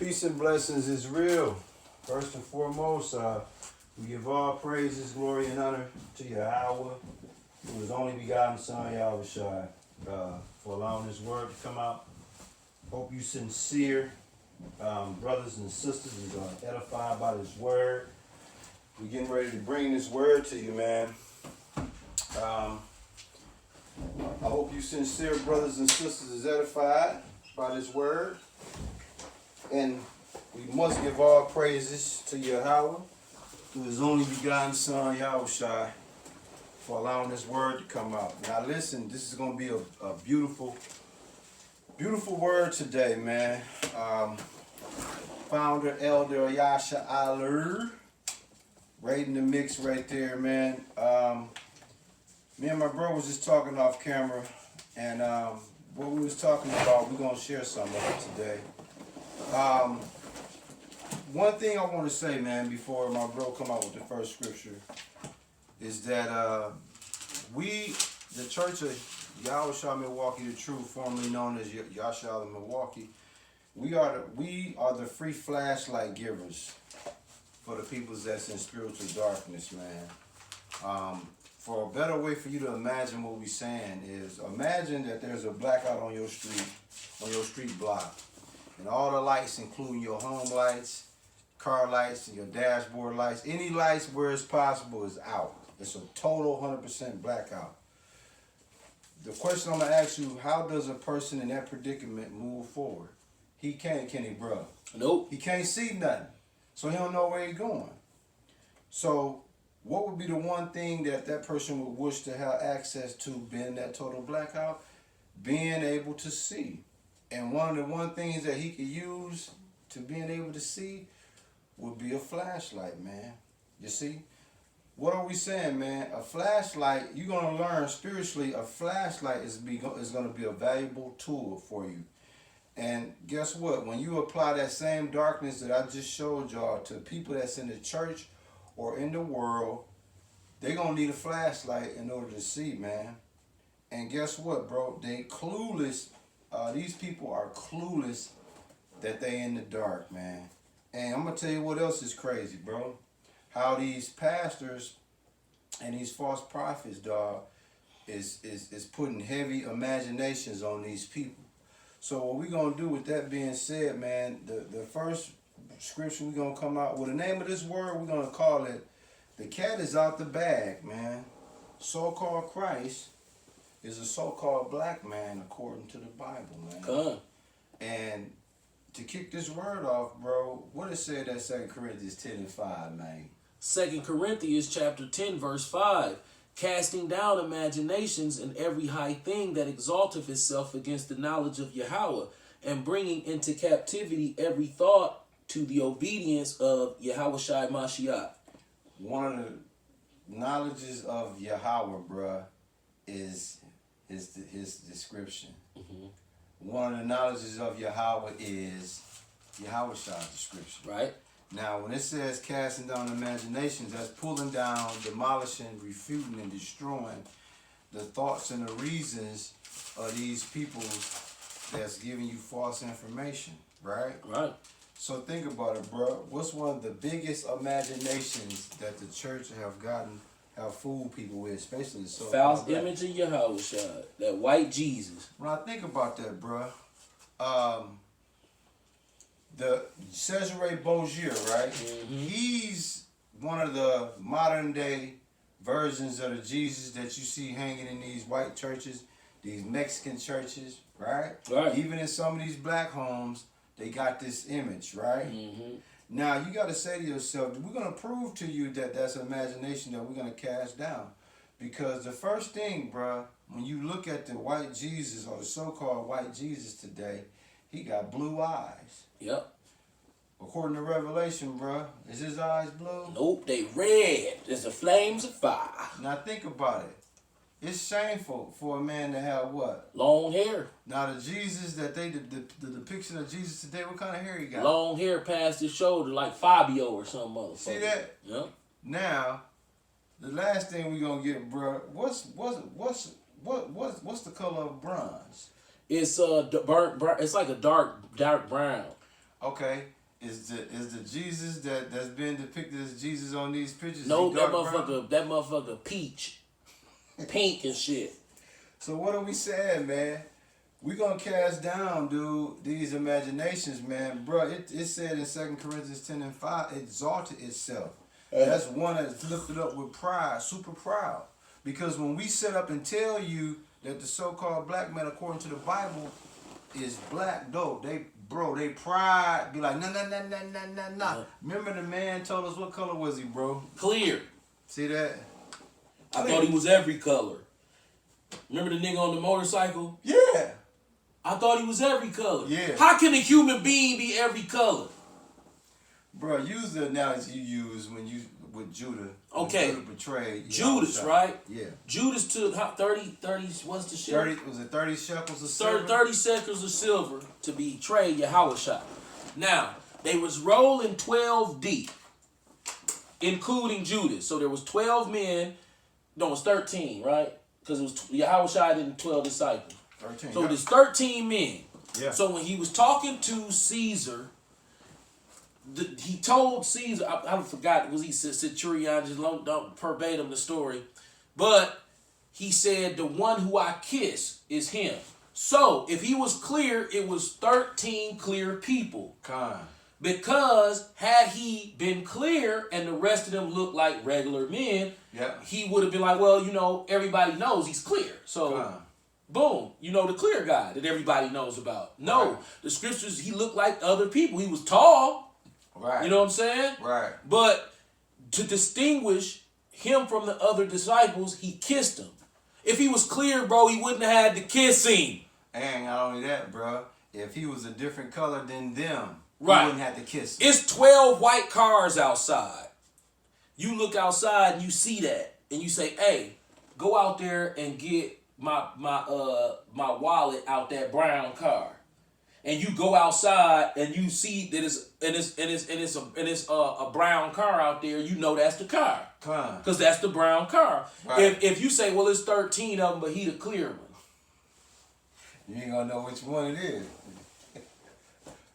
Peace and blessings is real. First and foremost, we give all praises, glory, and honor to Yahweh, who is only begotten Son, Yahushua, for allowing His word to come out. Hope you sincere brothers and sisters is edified by this word. We're getting ready to bring this word to you, man. I hope you sincere brothers and sisters is edified by this word. And we must give all praises to Yahweh, who is only begotten Son, Yahushua, for allowing this word to come out. Now listen, this is going to be a beautiful, beautiful word today, man. Founder, Elder Yasha Aller, right in the mix right there, man. Me and my bro was just talking off camera, and what we was talking about, we're going to share some of it today. One thing I want to say, man, before my bro come out with the first scripture, is that we, the Church of Yahushua Milwaukee, the Truth, formerly known as Yahshua Milwaukee, we are the free flashlight givers for the peoples that's in spiritual darkness, man. For a better way for you to imagine what we're saying is, imagine that there's a blackout on your street block. And all the lights, including your home lights, car lights, and your dashboard lights, any lights where it's possible is out. It's a total 100% blackout. The question I'm going to ask you, how does a person in that predicament move forward? He can't, can he, bro? Nope. He can't see nothing. So he don't know where he's going. So what would be the one thing that that person would wish to have access to being that total blackout? Being able to see. And one of the things that he could use to being able to see would be a flashlight, man. You see? What are we saying, man? A flashlight, you're going to learn spiritually, a flashlight is going to be a valuable tool for you. And guess what? When you apply that same darkness that I just showed y'all to people that's in the church or in the world, they're going to need a flashlight in order to see, man. And guess what, bro? They clueless. These people are clueless that they in the dark, man. And I'm going to tell you what else is crazy, bro. How these pastors and these false prophets, dog, is putting heavy imaginations on these people. So what we're going to do with that being said, man, the first scripture we're going to come out with, the name of this word, we're going to call it, the cat is out the bag, man. So-called Christ is a so-called black man according to the Bible, man. And to kick this word off, bro, what it said at 2 Corinthians 10 and 5, man? 2 Corinthians chapter 10, verse 5. Casting down imaginations and every high thing that exalteth itself against the knowledge of Yahweh, and bringing into captivity every thought to the obedience of Yahushua Mashiach. One of the knowledges of Yahweh, bruh, is his description. One of the knowledges of Yahweh is Yahushua's description. Right. Now, when it says casting down imaginations, that's pulling down, demolishing, refuting, and destroying the thoughts and the reasons of these people that's giving you false information, right? Right. So think about it, bro. What's one of the biggest imaginations that the church have fooled people with, especially the false image of Yahushua, that white Jesus. When I think about that, bro, the Cesare Borgia, right? He's one of the modern day versions of the Jesus that you see hanging in these white churches, these Mexican churches, right? Right. Even in some of these black homes, they got this image, right? Now, you got to say to yourself, we're going to prove to you that that's imagination that we're going to cast down. Because the first thing, bro, when you look at the white Jesus or the so-called white Jesus today, he got blue eyes. Yep. According to Revelation, bro, is his eyes blue? Nope, they red. There's the flames of fire. Now, think about it. It's shameful for a man to have what? Long hair. Now, the Jesus that the depiction of Jesus today, what kind of hair he got? Long hair past his shoulder like Fabio or some motherfucker. See that? Yep. Now, the last thing we're gonna get, bro, what's the color of bronze? It's burnt. It's like a dark brown. Okay. Is the Jesus that's been depicted as Jesus on these pictures? No, he that dark brown? motherfucker peach, pink and shit. So what are we saying, man? We gonna cast down, dude, these imaginations, man. Bro, it said in 2 Corinthians 10:5, exalted itself. That's one that's lifted up with pride, super proud. Because when we sit up and tell you that the so-called black man, according to the Bible, is black, though, they pride be like, nah. Remember the man told us what color was he, bro? Clear. See that? I thought he was every color. Remember the nigga on the motorcycle? Yeah. I thought he was every color. Yeah. How can a human being be every color? Bro, use the analogy you use with Judah. Okay. Judah betrayed. Judas, Yahushua. right? Yeah. Judas took 30, what's the shit? 30, was it 30 shekels of silver? 30 shekels of silver to betray Yahushua. Now, they was rolling 12 deep, including Judas. So there was 12 men. No, it was 13, right? Because it was Yahushua and 12 disciples. 13. So there's 13 men. Yeah. So when he was talking to Caesar, he told Caesar, I forgot, was he centurion, just don't verbatim the story, but he said, the one who I kiss is him. So if he was clear, it was 13 clear people. Con. Because had he been clear and the rest of them looked like regular men, Yeah. he would have been like, well, everybody knows he's clear. So Con. boom, the clear guy that everybody knows about. No, Right. the scriptures, he looked like other people. He was tall. Right. You know what I'm saying? Right. But to distinguish him from the other disciples, he kissed him. If he was clear, bro, he wouldn't have had to kiss him. And not only that, bro, if he was a different color than them, Right. he wouldn't have to kiss them. It's 12 white cars outside. You look outside and you see that, and you say, "Hey, go out there and get my wallet out that brown car." And you go outside and you see that it's a brown car out there. You know that's the car, Con. because that's the brown car. Right. If you say, well, it's 13 of them, but he the clear one. You ain't gonna know which one it is.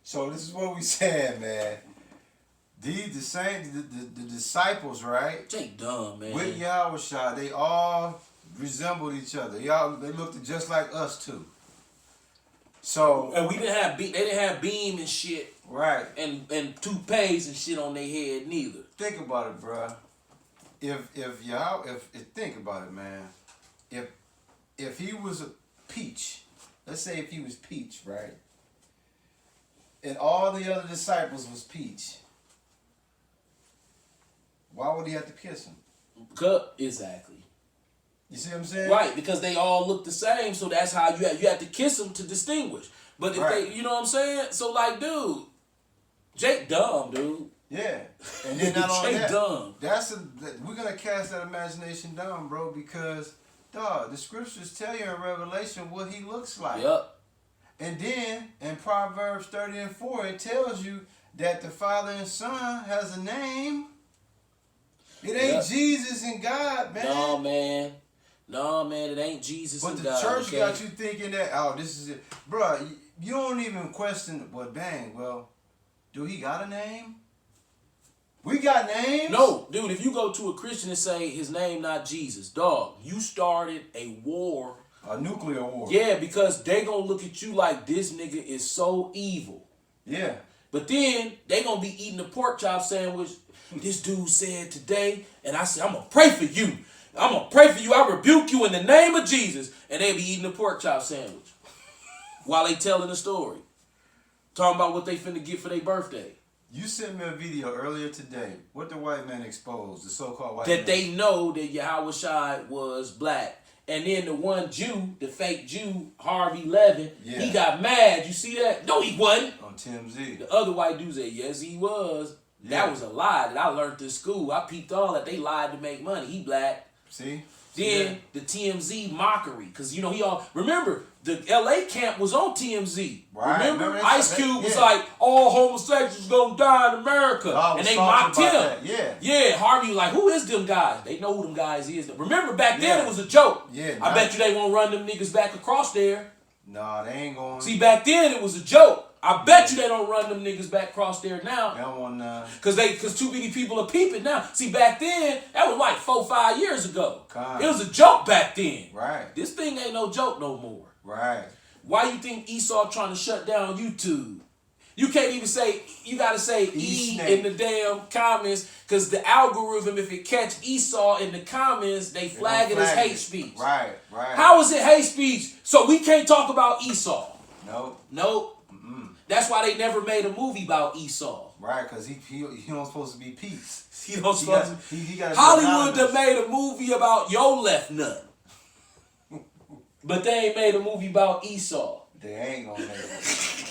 So this is what we saying, man. The disciples, right? Jake dumb, man. With Yahushua, they all resembled each other. They looked just like us too. So And we didn't have they didn't have beam and shit right. and toupees and shit on their head neither. Think about it, bruh. If think about it, man. If he was a peach, let's say if he was peach, right? And all the other disciples was peach, why would he have to kiss him? Exactly. You see what I'm saying? Right, because they all look the same, so that's how you have to kiss them to distinguish. But if Right. they, you know what I'm saying? So like, dude, Jake dumb, dude. Yeah. And then not only Jake that, dumb. we're gonna cast that imagination down, bro, because dog, the scriptures tell you in Revelation what he looks like. Yep. And then in Proverbs 30:4, it tells you that the Father and Son has a name. It ain't Yep. Jesus and God, man. No, man, it ain't Jesus But and the God. church okay? got you thinking that, oh, this is it. Bruh, you don't even question, well, dang, well, do he got a name? We got names. No, dude, if you go to a Christian and say his name not Jesus, dog, you started a war. A nuclear war. Yeah, because they gonna look at you like this nigga is so evil. Yeah. But then they gonna be eating the pork chop sandwich this dude said today, and I said, I'm gonna pray for you. I'm gonna pray for you. I rebuke you in the name of Jesus. And they be eating the pork chop sandwich while they telling the story. Talking about what they finna get for their birthday. You sent me a video earlier today. What the white man exposed, the so-called white That man. they know that Yahushua was black. And then the one Jew, the fake Jew, Harvey Levin, Yeah. he got mad. You see that? No, he wasn't. On TMZ. The other white dude said, yes, he was. Yeah. That was a lie that I learned in school. I peeped all that. They lied to make money. He black. See? Then the TMZ mockery. Because, he all... Remember, the LA camp was on TMZ. Right. Remember? Remember Ice that? Cube was Yeah. like, all homosexuals gonna die in America. I was And they salty mocked about him. that. Yeah. Yeah, Harvey was like, who is them guys? They know who them guys is. Remember, back then Yeah. it was a joke. Yeah, I bet you they won't run them niggas back across there. Nah, they ain't going. See, back then it was a joke. I bet you they don't run them niggas back across there now. They don't want none. Cause too many people are peeping now. See, back then, that was like 4-5 years ago. Kind. It was a joke back then. Right. This thing ain't no joke no more. Right. Why you think Esau trying to shut down YouTube? You can't even say, you gotta say E in the damn comments, cause the algorithm, if it catch Esau in the comments, they flag it as hate speech. Right, right. How is it hate speech? So we can't talk about Esau. Nope. That's why they never made a movie about Esau. Right, cause he don't supposed to be peace. He don't supposed to. He gotta be Hollywood anonymous. done made a movie about your left nut. But they ain't made a movie about Esau. They ain't gonna make it.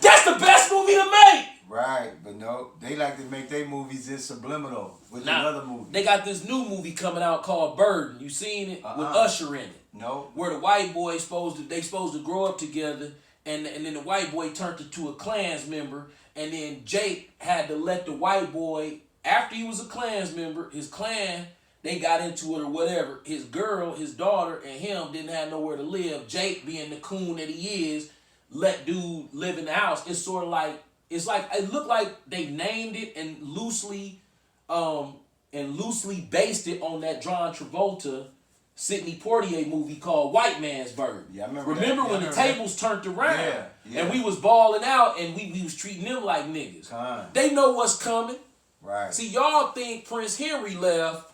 That's the best movie to make. Right, but no, they like to make their movies in subliminal with another movie. They got this new movie coming out called Burden. You seen it with Usher in it? No. Where the white boy supposed to grow up together, and then the white boy turned into a Klans member, and then Jake had to let the white boy, after he was a Klans member, his clan, they got into it or whatever. His girl, his daughter, and him didn't have nowhere to live. Jake, being the coon that he is, let dude live in the house. It's sort of like, it looked like they named it and loosely based it on that John Travolta, Sidney Poitier movie called White Man's Burden. Yeah, I remember. Remember when the tables turned around Yeah. and we was balling out and we was treating them like niggas. They know what's coming. Right. See, y'all think Prince Henry left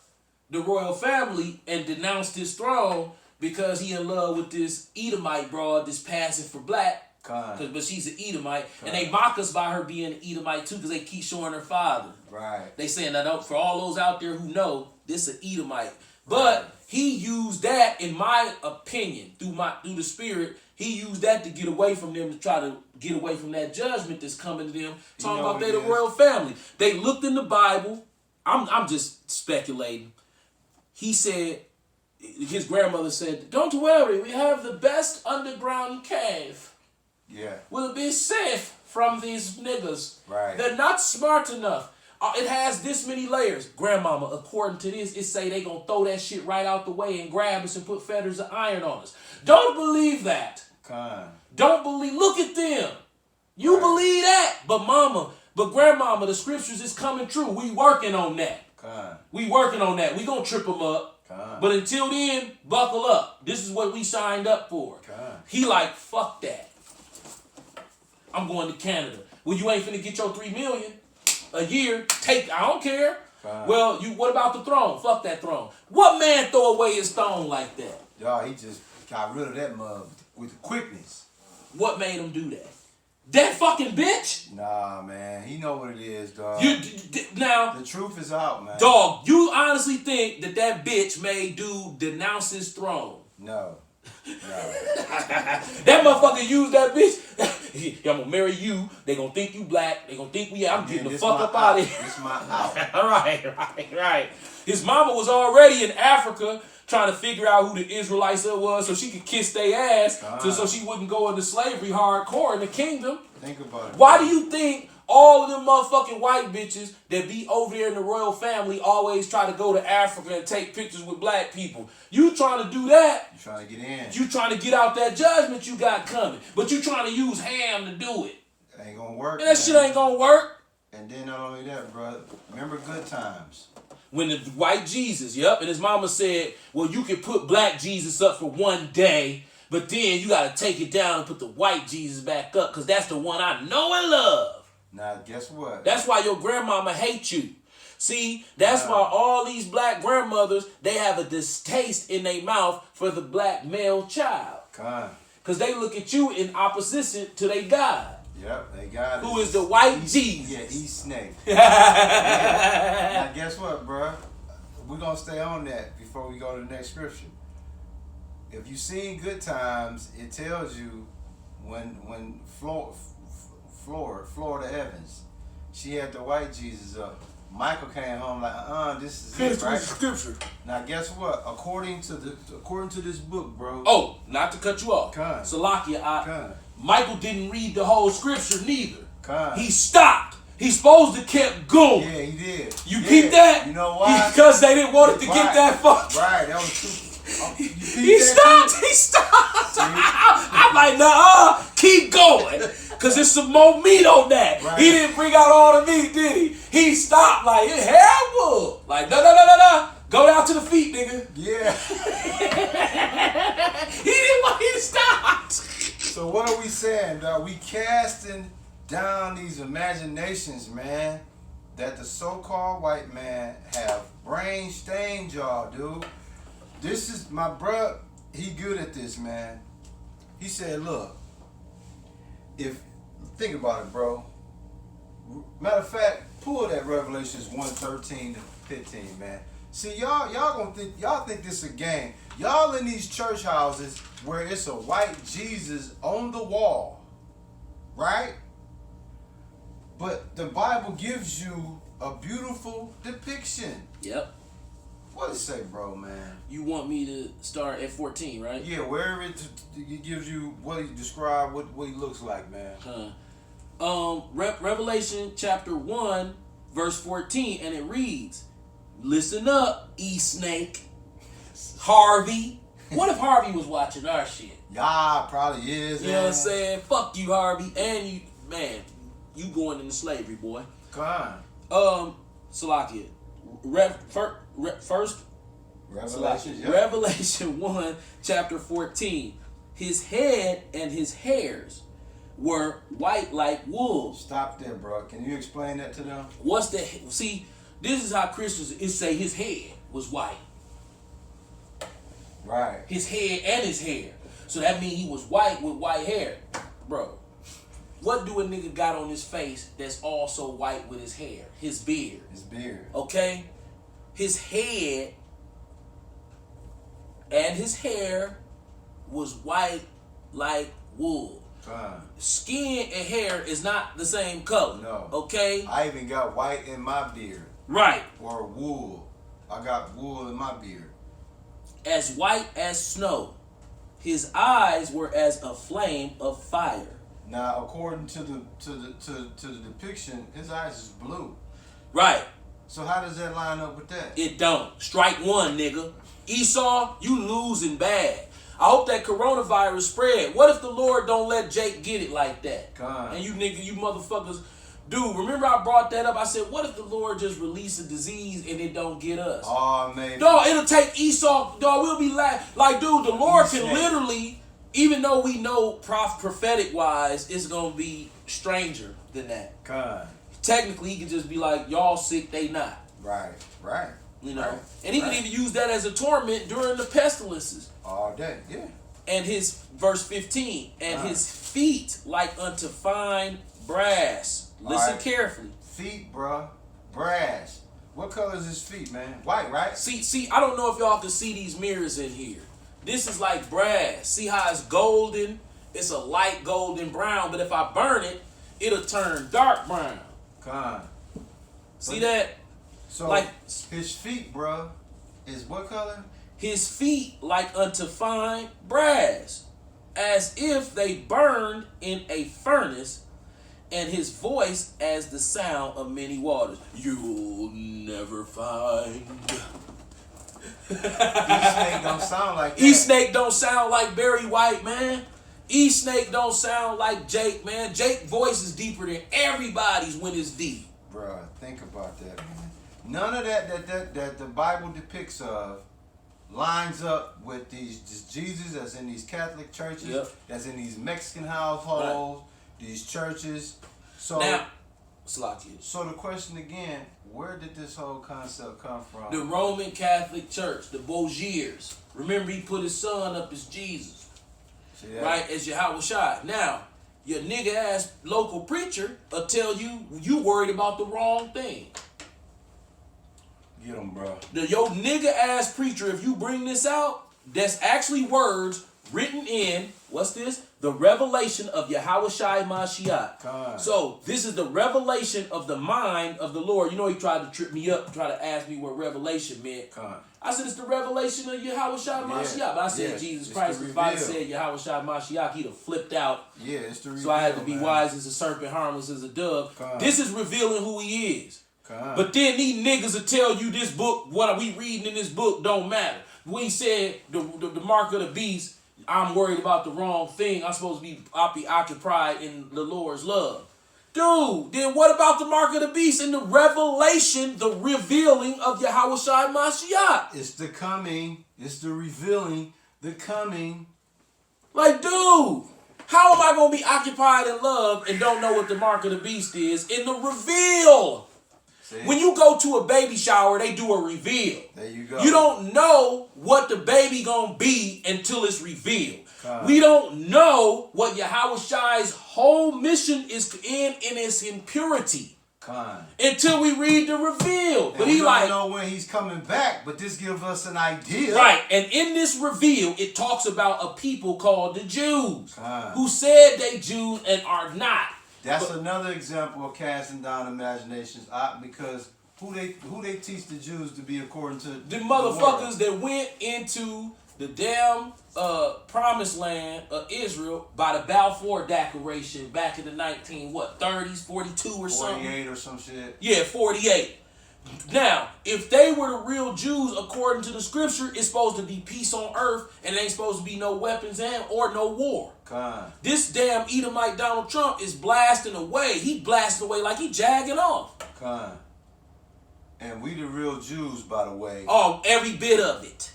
the royal family and denounced his throne because he in love with this Edomite broad that's passing for black. But she's an Edomite, and they mock us by her being an Edomite too, because they keep showing her father. Right. They saying that for all those out there who know, this is an Edomite. But he used that, in my opinion, through the spirit, he used that to get away from them, to try to get away from that judgment that's coming to them. Talking about they the royal family. They looked in the Bible. I'm just speculating. He said, his grandmother said, "Don't worry, we have the best underground cave. Yeah. Will be safe from these niggas. Right. They're not smart enough. It has this many layers." Grandmama, according to this, it say they gonna throw that shit right out the way and grab us and put fetters of iron on us. Don't believe that. Don't believe. Look at them. You believe that, but grandmama, the scriptures is coming true. We working on that. We working on that. We gonna trip them up. But until then, buckle up. This is what we signed up for. He like, fuck that. I'm going to Canada. Well, you ain't finna get your $3 million a year. I don't care. Well, what about the throne? Fuck that throne. What man throw away his throne like that? Y'all, he just got rid of that mug with quickness. What made him do that? That fucking bitch? Nah, man. He know what it is, dog. Now, the truth is out, man. Dog, you honestly think that bitch made dude denounce his throne? No. That motherfucker used that bitch. I'm gonna marry you. They gonna think you black. They gonna think I'm getting the fuck up out of here. This my out. Right. His mama was already in Africa trying to figure out who the Israelites was so she could kiss their ass so she wouldn't go into slavery hardcore in the kingdom. Think about it. Why do you think all of them motherfucking white bitches that be over there in the royal family always try to go to Africa and take pictures with black people? You trying to do that? You trying to get in. You trying to get out that judgment you got coming. But you trying to use ham to do it. It ain't gonna work. And that shit ain't gonna work. And then not only that, bro. Remember good times. When the white Jesus, and his mama said, well, you can put black Jesus up for one day, but then you got to take it down and put the white Jesus back up, because that's the one I know and love. Now, guess what? That's why your grandmama hates you. See, that's why all these black grandmothers, they have a distaste in their mouth for the black male child. Because they look at you in opposition to their God. Yep, they got it. Who is the white Jesus. Yeah, East Snake. Now, guess what, bro? We're going to stay on that before we go to the next scripture. If you seen Good Times, it tells you when Florida Evans, she had the white Jesus up. Michael came home like, this is it, right? Scripture. Now, guess what? According to this book, bro. Oh, not to cut you off. Salakia, Michael didn't read the whole scripture neither. He stopped. He's supposed to kept going. Yeah, he did. You peep that? You know why? Because they didn't want it to get that fucked. Right, that was too. He stopped. I'm like, nah, keep going. Cause there's some more meat on that. Right. He didn't bring out all the meat, did he? He stopped like, hell wood. Like, no. Go down to the feet, nigga. Yeah. He didn't want you to stop. So what are we saying, dog? We casting down these imaginations, man, that the so-called white man have brain stained y'all, dude. This is my bruh. He good at this, man. He said, look, think about it, bro. Matter of fact, pull that Revelations 1:13 to 15, man. See, y'all think this a game. Y'all in these church houses where it's a white Jesus on the wall, right? But the Bible gives you a beautiful depiction. Yep. What does it say, bro, man? You want me to start at 14, right? Yeah, wherever it gives you what he described, what he looks like, man. Revelation chapter 1, verse 14, and it reads, listen up, E-Snake, Harvey. What if Harvey was watching our shit? Yeah, probably is. You know what I'm saying? Fuck you, Harvey. And you, man, you going into slavery, boy. Come Salakia. First, Revelation. Yep. Revelation 1, chapter 14. His head and his hairs were white like wool. Stop there, bro. Can you explain that to them? What's that? See, this is how Christians say his head was white. Right. His head and his hair. So that means he was white with white hair. Bro, what do a nigga got on his face that's also white with his hair? His beard. His beard. Okay? His head and his hair was white like wool. Skin and hair is not the same color. No. Okay? I even got white in my beard. Right. Or wool. I got wool in my beard. As white as snow. His eyes were as a flame of fire. Now, according to the depiction, his eyes is blue. Right. So how does that line up with that? It don't. Strike one, nigga. Esau, you losing bad. I hope that coronavirus spread. What if the Lord don't let Jake get it like that? God. And you nigga, you motherfuckers. Dude, remember I brought that up? I said, what if the Lord just release a disease and it don't get us? Oh, man. Dog, it'll take Esau. Dog, we'll be like, dude, the Lord can Snake. literally, even though we know prophetic wise, it's going to be stranger than that. God. Technically, he could just be like, y'all sick, they not. Right. You know, Right. and he could even use that as a torment during the pestilences. All day, yeah. And his verse 15, and his feet like unto fine brass. Listen right. carefully. Feet, bruh. Brass. What color is his feet, man? White, right? See, I don't know if y'all can see these mirrors in here. This is like brass. See how it's golden? It's a light golden brown, but if I burn it, it'll turn dark brown. God. See that? So like his feet, bruh, is what color? His feet like unto fine brass, as if they burned in a furnace, and his voice as the sound of many waters. You'll never find. E-Snake don't sound like that. E-Snake don't sound like Barry White, man. E-Snake don't sound like Jake, man. Jake's voice is deeper than everybody's when it's deep. Bruh, think about that, man. None of that the Bible depicts of lines up with this Jesus that's in these Catholic churches, Yep. that's in these Mexican households, these churches. So Now, Slakia. So the question again, where did this whole concept come from? The Roman Catholic Church, the Bogiers. Remember, he put his son up as Jesus, See that? right? As Yahweh Shai. Now, your nigga ass local preacher will tell you worried about the wrong thing. Get him, bro. Your nigga ass preacher, if you bring this out, that's actually words written in, what's this? The revelation of Yahweh Shai Mashiach. God. So this is the revelation of the mind of the Lord. You know, he tried to trip me up, try to ask me what revelation meant. God. I said it's the revelation of Yahweh Shai Mashiach. But I said Jesus Christ. If I said Yahweh Shai Mashiach, he'd have flipped out. Yeah, it's the reveal. So I had to be man. wise as a serpent, harmless as a dove. God. This is revealing who he is. God. But then these niggas will tell you this book, what are we reading in this book don't matter. We said the mark of the beast I'm worried about the wrong thing. I'm supposed to be occupied in the Lord's love. Dude, then what about the mark of the beast and the revelation, the revealing of Yahweh Shai Mashiach? It's the coming. It's the revealing. The coming. Like, dude, how am I going to be occupied in love and don't know what the mark of the beast is in the reveal? See? When you go to a baby shower, they do a reveal. There you go. You don't know what the baby going to be until it's revealed. God. We don't know what Yahweh Shai's whole mission is in its impurity. Con. Until we read the reveal. And But we he don't like, know when he's coming back, but this gives us an idea. right, and in this reveal, it talks about a people called the Jews, Con. who said they Jews and are not. That's another example of casting down imaginations, because who they teach the Jews to be according to The motherfuckers that went into the damn promised land of Israel by the Balfour Declaration back in the 30s, 42 or something. 48 or some shit. Yeah, 48. Now, if they were the real Jews according to the scripture, it's supposed to be peace on earth and it ain't supposed to be no weapons or no war. Con. This damn Edomite Donald Trump is blasting away. He blasting away like he jagging off. Con. And we the real Jews, by the way. Oh, every bit of it.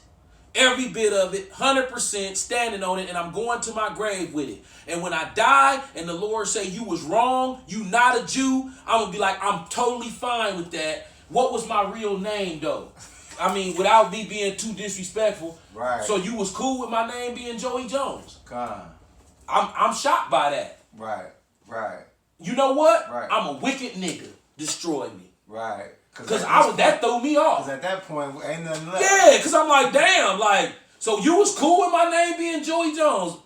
Every bit of it, 100% standing on it, and I'm going to my grave with it. And when I die and the Lord say you was wrong, you not a Jew, I'm going to be like, I'm totally fine with that. What was my real name, though? I mean, without me being too disrespectful. Right. So you was cool with my name being Joey Jones. Con. I'm shocked by that. Right. Right. You know what? Right. I'm a wicked nigga. Destroy me. Right. Because that threw me off. Because at that point, ain't nothing left. Yeah, because I'm like, damn, like, so you was cool with my name being Joey Jones.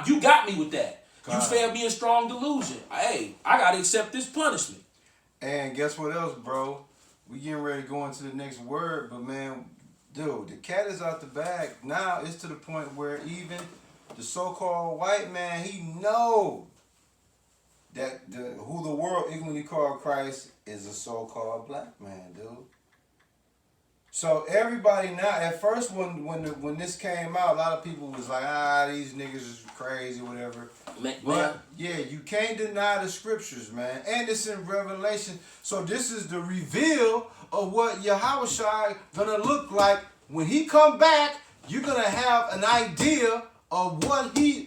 You got me with that. God. You fed me a strong delusion. Hey, I got to accept this punishment. And guess what else, bro? We getting ready to go into the next word, but man, dude, the cat is out the bag. Now it's to the point where even the so-called white man, he know that who the world ignorantly called Christ is a so-called black man, dude. So everybody now, at first when this came out, a lot of people was like, these niggas is crazy, whatever. But yeah, you can't deny the scriptures, man. And it's in Revelation. So this is the reveal of what Yahweh Shai gonna look like. When he come back, you're gonna have an idea of what he...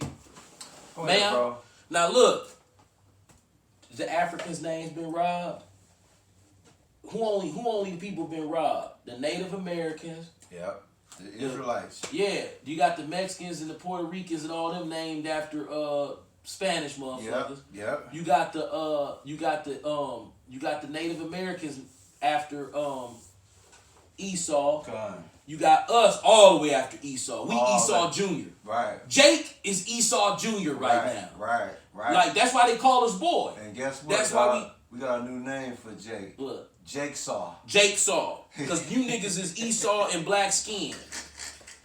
Go ahead, bro. Now look, the Africans' names been robbed. Who only the people been robbed? The Native Americans. Yep. The Israelites. Yeah. You got the Mexicans and the Puerto Ricans and all them named after Spanish motherfuckers. Yep. You got the Native Americans after Esau. Con. You got us all the way after Esau. We Esau Jr. Right. Jake is Esau Jr. right now. Right. Like, that's why they call us boy. And guess what? That's why we got a new name for Jake. What? Jake Saw. Jake Saw. Because you niggas is Esau and black skin.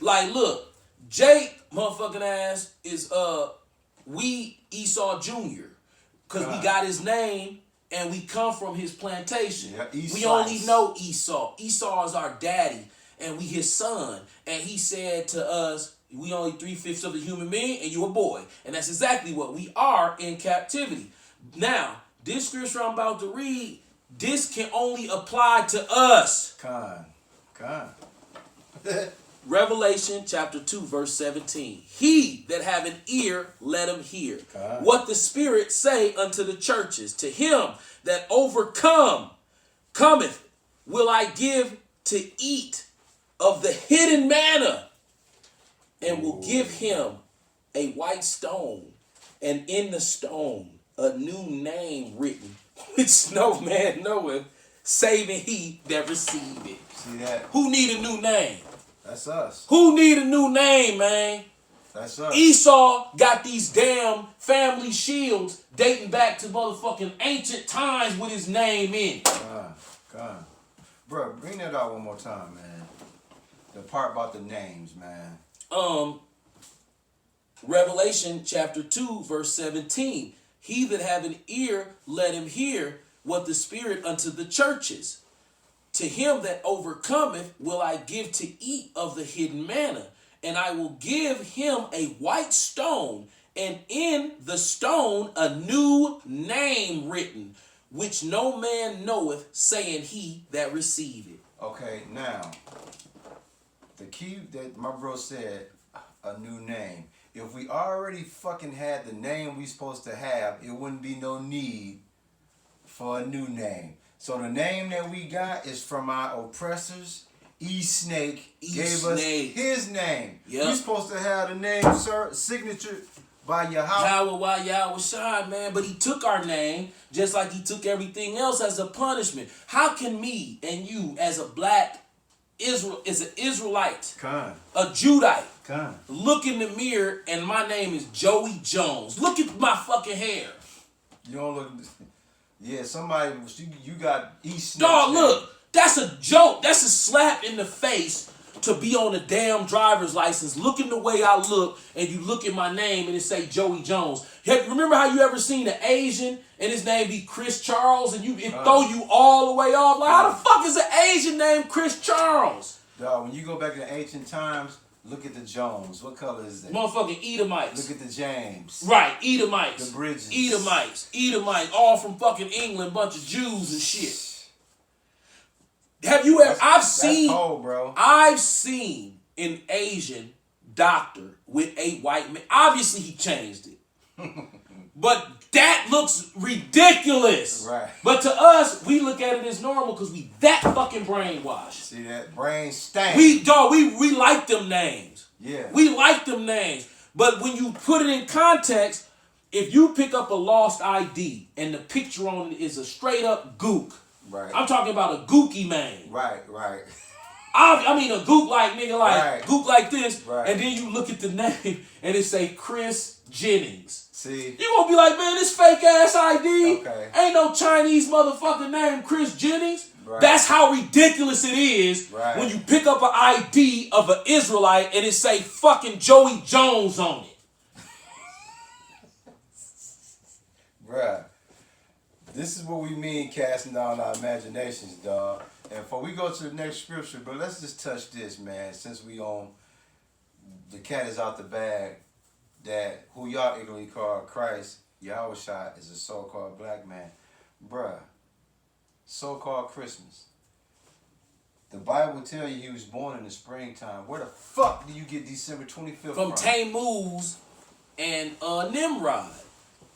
Like, look, Jake motherfucking ass is we Esau Jr. Because we got his name and we come from his plantation. Yeah, we only know Esau. Esau is our daddy and we his son. And he said to us, we only 3/5 of the human being and you a boy. And that's exactly what we are in captivity. Now, this scripture I'm about to read, this can only apply to us. Con. Revelation chapter 2 verse 17. He that have an ear, let him hear what the Spirit say unto the churches. To him that cometh, will I give to eat of the hidden manna, and will give him a white stone, and in the stone a new name written, which no man knoweth, saving he that received it. See that? Who need a new name? That's us. Who need a new name, man? That's us. Esau got these damn family shields dating back to motherfucking ancient times with his name in it. God. Bro, bring that out one more time, man. The part about the names, man. Revelation chapter 2 verse 17. He that have an ear, let him hear what the Spirit unto the churches. To him that overcometh will I give to eat of the hidden manna, and I will give him a white stone, and in the stone a new name written, which no man knoweth, saying he that received it. Okay, now, the key that my bro said, a new name. If we already fucking had the name we supposed to have, it wouldn't be no need for a new name. So the name that we got is from our oppressors. E-Snake gave us his name. Yep. We supposed to have the name, sir, signature by Yahweh. Yahweh Shai, man. But he took our name just like he took everything else as a punishment. How can me and you, as a black Israelite, a Judite, look in the mirror and my name is Joey Jones? Look at my fucking hair. You don't look. Yeah, somebody, you got E-Snake. Dog, look. That's a joke. That's a slap in the face to be on a damn driver's license looking the way I look, and you look at my name and it say Joey Jones. Remember how you ever seen an Asian and his name be Chris Charles and it throw you all the way off? Like, how the fuck is an Asian named Chris Charles? Dog, when you go back in ancient times, look at the Jones. What color is that? Motherfucking Edomites. Look at the James. Right, Edomites. The Bridges. Edomites, all from fucking England, bunch of Jews and shit. Have you ever? That's cold, bro. I've seen an Asian doctor with a white man. Obviously, he changed it, but that looks ridiculous. Right. But to us, we look at it as normal because we that fucking brainwashed. See that brain stank. We like them names. Yeah. We like them names. But when you put it in context, if you pick up a lost ID and the picture on it is a straight up gook. Right. I'm talking about a gookie man. Right. I mean a gook like nigga like right. gook like this, right. And then you look at the name and it say Chris Jennings. See, you gonna be like, man, this fake ass ID okay. Ain't no Chinese motherfucker named Chris Jennings. Right. That's how ridiculous it is right. when you pick up an ID of an Israelite and it say fucking Joey Jones on it. Bruh. This is what we mean casting down our imaginations, dog. And before we go to the next scripture, but let's just touch this, man. Since we on, the cat is out the bag, that who y'all ignorantly call Christ, Yahweh Shai, is a so-called black man. Bruh, so-called Christmas. The Bible tell you he was born in the springtime. Where the fuck do you get December 25th from? Tammuz and Nimrod.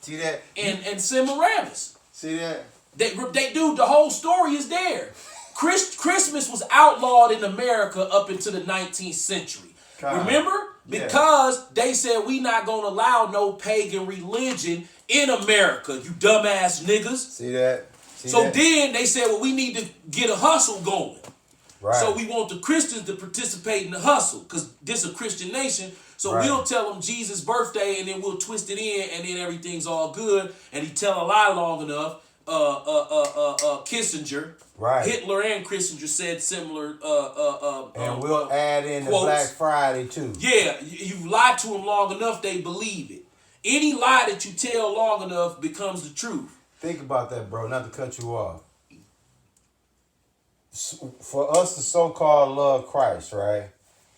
See that? And Semiramis. See that? They do, the whole story is there. Christmas was outlawed in America up into the 19th century. Remember? Yeah. Because they said we not going to allow no pagan religion in America, you dumbass niggas. See that? Then they said, well, we need to get a hustle going. Right. So we want the Christians to participate in the hustle because this is a Christian nation. So we'll tell them Jesus' birthday and then we'll twist it in and then everything's all good. And he tell a lie long enough. Kissinger, Hitler and Kissinger said similar. And we'll add in quotes. The Black Friday too. Yeah, you lie to them long enough, they believe it. Any lie that you tell long enough becomes the truth. Think about that, bro. Not to cut you off. For us to so-called love Christ, right?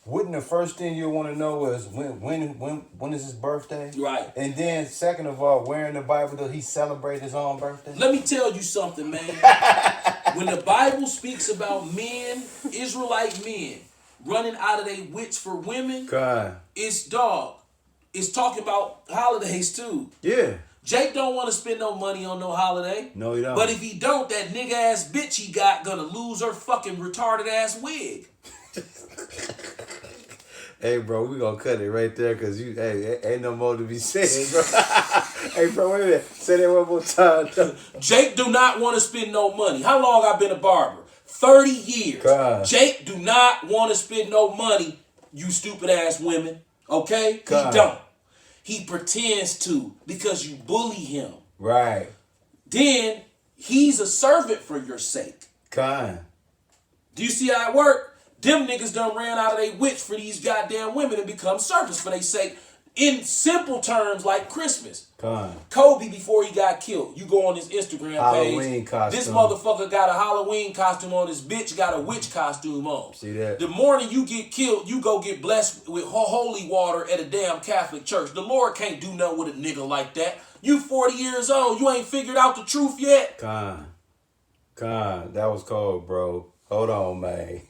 Wouldn't the first thing you want to know is when is his birthday? Right. And then second of all, where in the Bible does he celebrate his own birthday? Let me tell you something, man. When the Bible speaks about men, Israelite men, running out of their wits for women, it's talking about holidays too. Yeah. Jake don't want to spend no money on no holiday. No, he don't. But if he don't, that nigga ass bitch he got gonna lose her fucking retarded ass wig. Hey, bro, we gonna cut it right there because ain't no more to be said, bro. Hey, bro, wait a minute. Say that one more time. Jake do not want to spend no money. How long I been a barber? 30 years. God. Jake do not want to spend no money, you stupid ass women. Okay? God. He don't. He pretends to because you bully him. Right. Then he's a servant for your sake. God. Do you see how it work? Them niggas done ran out of their wits for these goddamn women and become servants for their sake. In simple terms, like Christmas. Con. Kobe, before he got killed, you go on his Instagram Halloween page. costume. This motherfucker got a Halloween costume on. This bitch got a witch costume on. See that? The morning you get killed, you go get blessed with holy water at a damn Catholic church. The Lord can't do nothing with a nigga like that. You 40 years old. You ain't figured out the truth yet. Con. That was cold, bro. Hold on, man.